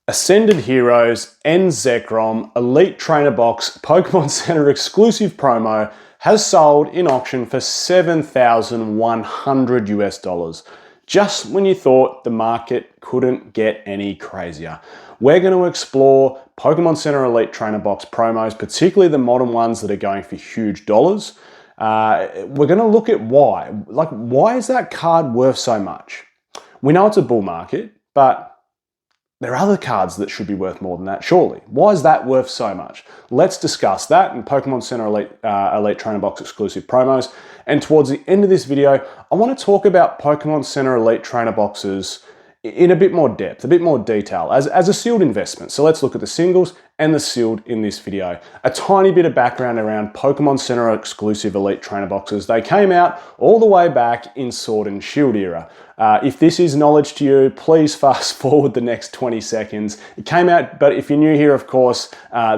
Ascended Heroes, N-Zekrom, Elite Trainer Box, Pokemon Center exclusive promo has sold in auction for $7,100 US. Just when you thought the market couldn't get any crazier. We're going to explore Pokemon Center Elite Trainer Box promos, particularly the modern ones that are going for huge dollars. We're going to look at why. Why is that card worth so much? We know it's a bull market, but there are other cards that should be worth more than that, surely. Why is that worth so much? Let's discuss that in Pokemon Center Elite Trainer Box exclusive promos. And towards the end of this video, I want to talk about Pokemon Center Elite Trainer Boxes in a bit more depth, a bit more detail, as a sealed investment. So let's look at the singles and the sealed in this video. A tiny bit of background around Pokemon Center exclusive Elite Trainer Boxes. They came out all the way back in Sword and Shield era. If this is knowledge to you, please fast forward the next 20 seconds. It came out, but if you're new here, of course,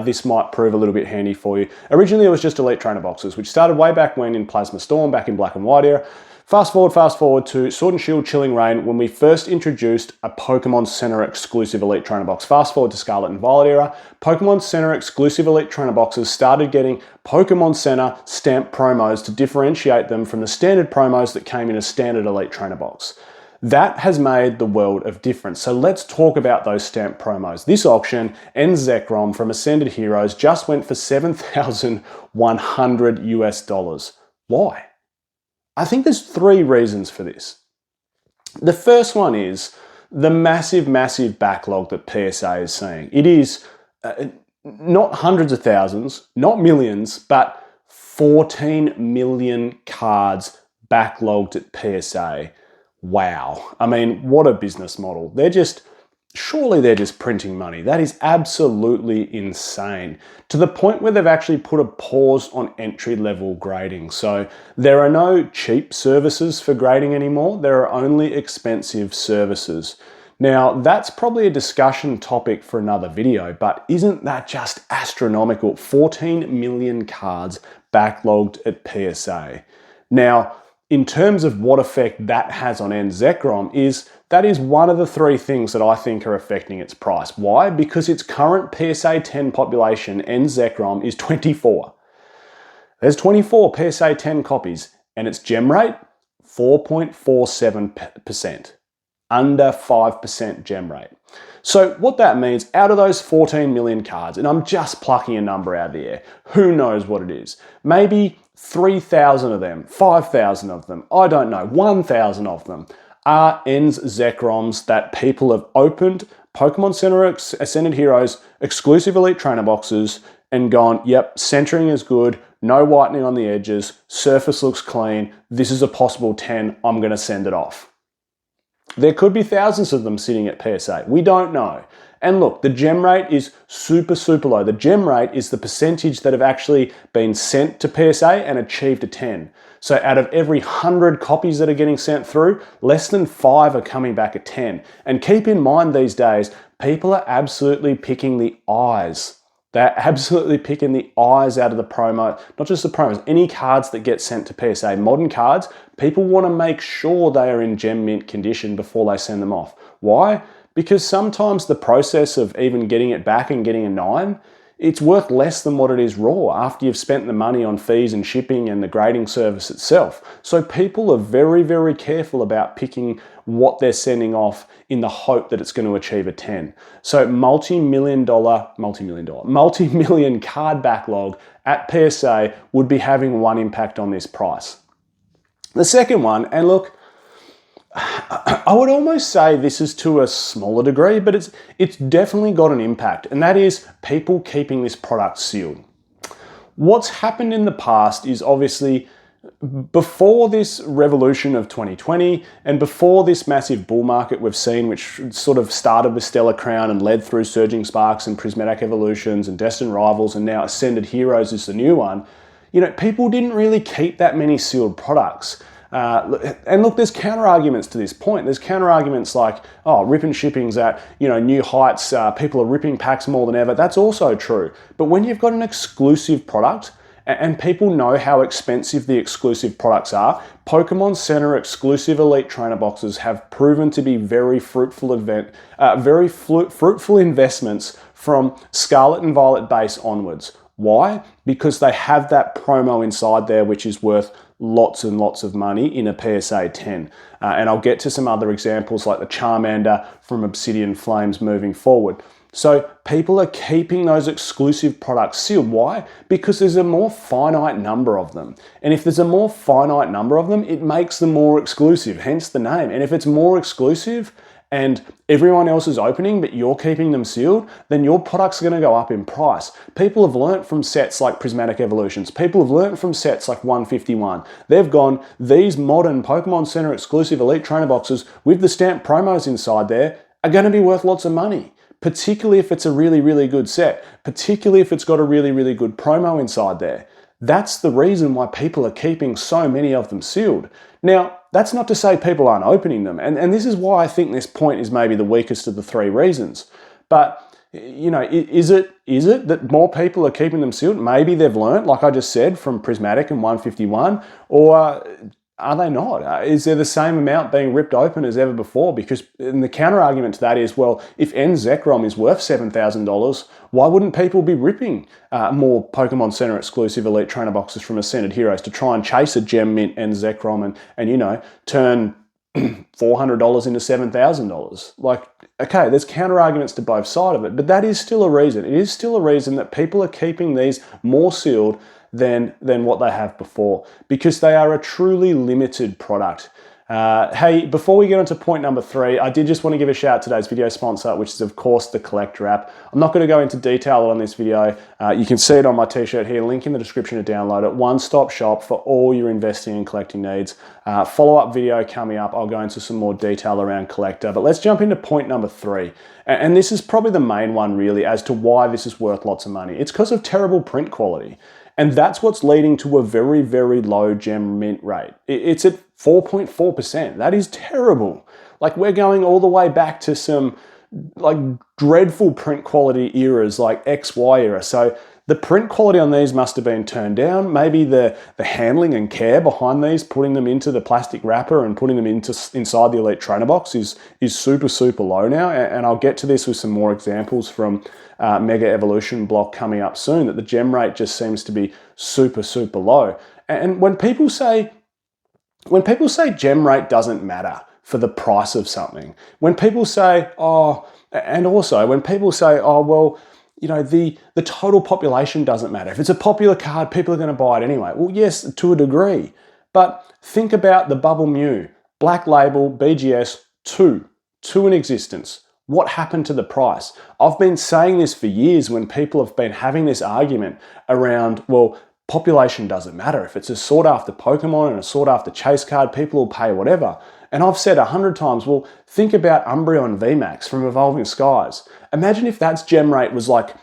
this might prove a little bit handy for you. Originally, it was just Elite Trainer Boxes, which started way back when in Plasma Storm, back in Black and White era. Fast forward to Sword and Shield Chilling Reign when we first introduced a Pokemon Center exclusive Elite Trainer Box. Fast forward to Scarlet and Violet era, Pokemon Center exclusive Elite Trainer Boxes started getting Pokemon Center stamped promos to differentiate them from the standard promos that came in a standard Elite Trainer Box. That has made the world of difference. So let's talk about those stamped promos. This auction, N-Zekrom from Ascended Heroes just went for $7,100 US. Why? I think there's three reasons for this. The first one is the massive, massive backlog that PSA is seeing. It is not hundreds of thousands, not millions, but 14 million cards backlogged at PSA. Wow. I mean, what a business model. Surely they're just printing money. That is absolutely insane. To the point where they've actually put a pause on entry-level grading. So there are no cheap services for grading anymore. There are only expensive services. Now, that's probably a discussion topic for another video, but isn't that just astronomical? 14 million cards backlogged at PSA. Now, in terms of what effect that has on N-Zekrom that is one of the three things that I think are affecting its price. Why? Because its current PSA 10 population, N-Zekrom, is 24. There's 24 PSA 10 copies, and its gem rate, 4.47%. Under 5% gem rate. So what that means, out of those 14 million cards, and I'm just plucking a number out of the air, who knows what it is? Maybe 3,000 of them, 5,000 of them, I don't know, 1,000 of them are N-Zekroms that people have opened Pokemon Center Ascended Heroes exclusive Elite Trainer Boxes and gone, yep, centering is good, no whitening on the edges, surface looks clean, this is a possible 10, I'm going to send it off. There could be thousands of them sitting at PSA. We don't know. And look, the gem rate is super, super low. The gem rate is the percentage that have actually been sent to PSA and achieved a 10. So out of every 100 copies that are getting sent through, less than 5 are coming back at 10. And keep in mind these days, people are absolutely picking the eyes. They're absolutely picking the eyes out of the promo, not just the promos, any cards that get sent to PSA. Modern cards, people want to make sure they are in gem mint condition before they send them off. Why? Because sometimes the process of even getting it back and getting a 9, it's worth less than what it is raw after you've spent the money on fees and shipping and the grading service itself. So people are very, very careful about picking what they're sending off in the hope that it's going to achieve a 10. So multi-million card backlog at PSA would be having one impact on this price. The second one, and look, I would almost say this is to a smaller degree, but it's definitely got an impact, and that is people keeping this product sealed. What's happened in the past is obviously before this revolution of 2020 and before this massive bull market we've seen, which sort of started with Stellar Crown and led through Surging Sparks and Prismatic Evolutions and Destined Rivals, and now Ascended Heroes is the new one, you know, people didn't really keep that many sealed products. And look, there's counter arguments to this point. There's counter arguments like, oh, ripping shipping's at, new heights. People are ripping packs more than ever. That's also true. But when you've got an exclusive product And people know how expensive the exclusive products are. Pokemon Center exclusive Elite Trainer boxes have proven to be very fruitful fruitful investments from Scarlet and Violet base onwards. Why? Because they have that promo inside there, which is worth lots and lots of money in a PSA 10. And I'll get to some other examples like the Charmander from Obsidian Flames moving forward. So people are keeping those exclusive products sealed. Why? Because there's a more finite number of them. And if there's a more finite number of them, it makes them more exclusive, hence the name. And if it's more exclusive and everyone else is opening, but you're keeping them sealed, then your products are going to go up in price. People have learnt from sets like Prismatic Evolutions. People have learnt from sets like 151. They've gone, these modern Pokemon Center exclusive Elite Trainer boxes with the stamped promos inside there are going to be worth lots of money, particularly if it's a really, really good set, particularly if it's got a really, really good promo inside there. That's the reason why people are keeping so many of them sealed. Now, that's not to say people aren't opening them, and this is why I think this point is maybe the weakest of the three reasons. But, you know, is it that more people are keeping them sealed? Maybe they've learnt, like I just said, from Prismatic and 151, or are they not? Is there the same amount being ripped open as ever before? Because the counter argument to that is, well, if N Zekrom is worth $7,000, why wouldn't people be ripping more Pokemon Center exclusive Elite Trainer boxes from Ascended Heroes to try and chase a gem mint N Zekrom and you know, turn $400 into $7,000? Like, okay, there's counter arguments to both sides of it, but that is still a reason. It is still a reason that people are keeping these more sealed than what they have before, because they are a truly limited product. Hey, before we get on to point number 3, I did just want to give a shout out to today's video sponsor, which is of course the Collector app. I'm not going to go into detail on this video. You can see it on my t-shirt here, link in the description to download it. One-stop shop for all your investing and collecting needs. Follow-up video coming up, I'll go into some more detail around Collector, but let's jump into point number 3. And this is probably the main one really as to why this is worth lots of money. It's because of terrible print quality. And that's what's leading to a very, very low gem mint rate. It's at 4.4%. That is terrible. Like, we're going all the way back to some like dreadful print quality eras like XY era. So the print quality on these must have been turned down. Maybe the handling and care behind these, putting them into the plastic wrapper and putting them inside the Elite Trainer box is super, super low now. And I'll get to this with some more examples from Mega Evolution block coming up soon, that the gem rate just seems to be super, super low. And when people say gem rate doesn't matter for the price of something, when people say, when people say, oh, well, you know, the total population doesn't matter. If it's a popular card, people are going to buy it anyway. Well, yes, to a degree. But think about the Bubble Mew, Black Label, BGS, two in existence. What happened to the price? I've been saying this for years when people have been having this argument around, well, population doesn't matter. If it's a sought after Pokemon and a sought after chase card, people will pay whatever. And I've said 100 times, well, think about Umbreon VMAX from Evolving Skies. Imagine if that gem rate was like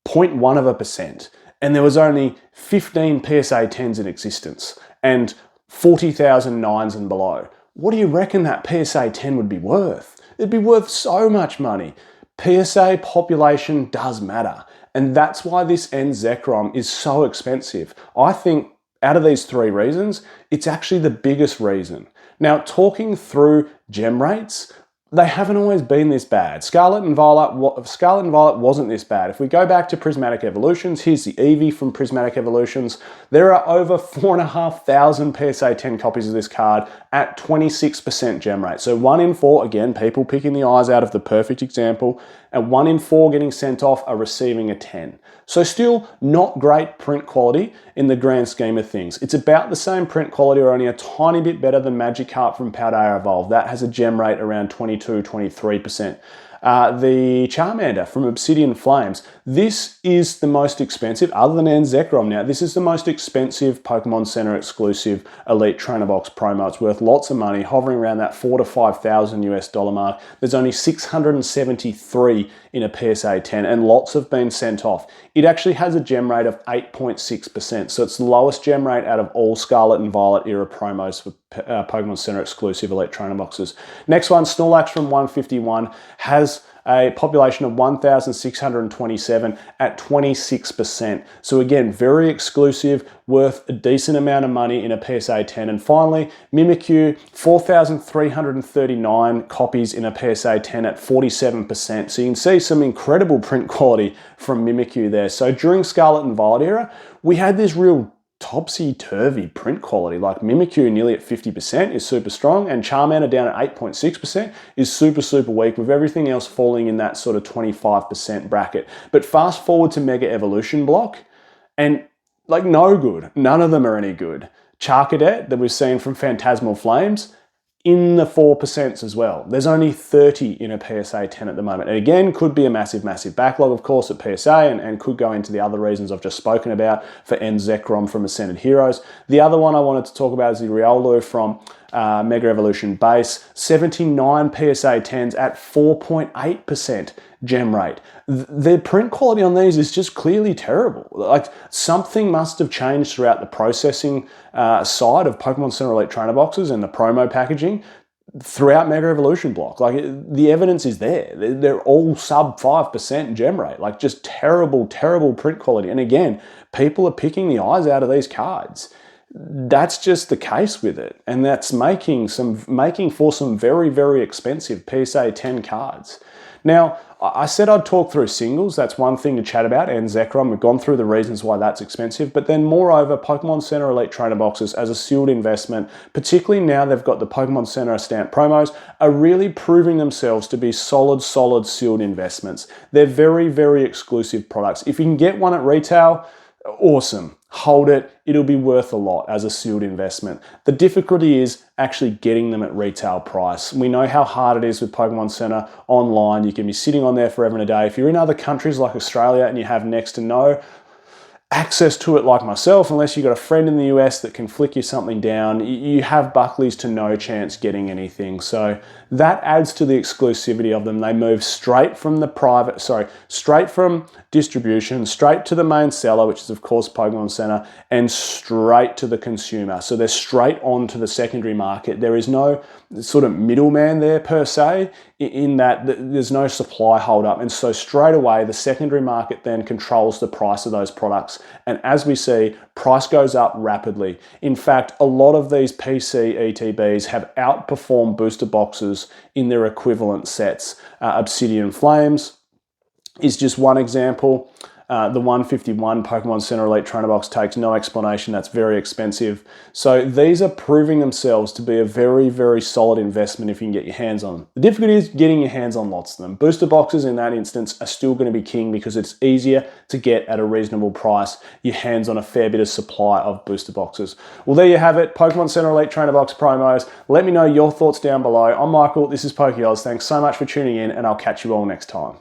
0.1% and there was only 15 PSA 10s in existence and 40,000 9s and below. What do you reckon that PSA 10 would be worth? It'd be worth so much money. PSA population does matter. And that's why this N Zekrom is so expensive. I think out of these 3 reasons, it's actually the biggest reason. Now, talking through gem rates, they haven't always been this bad. Scarlet and Violet wasn't this bad. If we go back to Prismatic Evolutions, here's the Eevee from Prismatic Evolutions. There are over 4,500 PSA 10 copies of this card at 26% gem rate. So 1 in 4, again, people picking the eyes out of the perfect example, and 1 in 4 getting sent off are receiving a 10. So still not great print quality in the grand scheme of things. It's about the same print quality or only a tiny bit better than Magikarp from Paldea Evolve. That has a gem rate around 22-23%. The Charmander from Obsidian Flames. This is the most expensive, other than N Zekrom now, this is the most expensive Pokemon Center exclusive Elite Trainer Box promo. It's worth lots of money, hovering around that $4,000 to $5,000 US mark. There's only 673 in a PSA 10 and lots have been sent off. It actually has a gem rate of 8.6%, so it's the lowest gem rate out of all Scarlet and Violet era promos for Pokemon Center exclusive Elite Trainer boxes. Next one, Snorlax from 151 has a population of 1,627 at 26%. So again, very exclusive, worth a decent amount of money in a PSA 10. And finally, Mimikyu, 4,339 copies in a PSA 10 at 47%. So you can see some incredible print quality from Mimikyu there. So during Scarlet and Violet era, we had this real topsy-turvy print quality. Like Mimikyu nearly at 50% is super strong, and Charmander down at 8.6% is super, super weak, with everything else falling in that sort of 25% bracket. But fast forward to Mega Evolution block, and like no good. None of them are any good. Charcadet that we've seen from Phantasmal Flames, in the 4% as well. There's only 30 in a PSA 10 at the moment. And again, could be a massive, massive backlog, of course, at PSA, and could go into the other reasons I've just spoken about for N Zekrom from Ascended Heroes. The other one I wanted to talk about is the Riolu from Mega Evolution Base. 79 PSA 10s at 4.8% gem rate. The print quality on these is just clearly terrible. Like, something must have changed throughout the processing side of Pokemon Center Elite Trainer boxes and the promo packaging throughout Mega Evolution block. Like, the evidence is there. They're all sub 5% gem rate. Like, just terrible, terrible print quality. And again, people are picking the eyes out of these cards. That's just the case with it. And that's making for some very, very expensive PSA 10 cards. Now, I said I'd talk through singles. That's one thing to chat about, and Zekrom. We've gone through the reasons why that's expensive. But then moreover, Pokemon Center Elite Trainer boxes as a sealed investment, particularly now they've got the Pokemon Center stamp promos, are really proving themselves to be solid sealed investments. They're very, very exclusive products. If you can get one at retail, awesome. Hold it. It'll be worth a lot as a sealed investment. The difficulty is actually getting them at retail price. We know how hard it is with Pokemon Center online. You can be sitting on there forever and a day. If you're in other countries like Australia and you have next to no access to it like myself, unless you've got a friend in the US that can flick you something down, you have Buckley's to no chance getting anything. So that adds to the exclusivity of them. They move straight from distribution, straight to the main seller, which is of course Pokemon Center, and straight to the consumer. So they're straight on to the secondary market. There is no sort of middleman there per se, in that there's no supply holdup. And so straight away, the secondary market then controls the price of those products. And as we see, price goes up rapidly. In fact, a lot of these PC ETBs have outperformed booster boxes in their equivalent sets. Obsidian Flames is just one example. The 151 Pokemon Center Elite Trainer box takes no explanation. That's very expensive. So these are proving themselves to be a very, very solid investment if you can get your hands on them. The difficulty is getting your hands on lots of them. Booster boxes in that instance are still going to be king because it's easier to get at a reasonable price your hands on a fair bit of supply of booster boxes. Well, there you have it. Pokemon Center Elite Trainer box promos. Let me know your thoughts down below. I'm Michael. This is PokeOz. Thanks so much for tuning in, and I'll catch you all next time.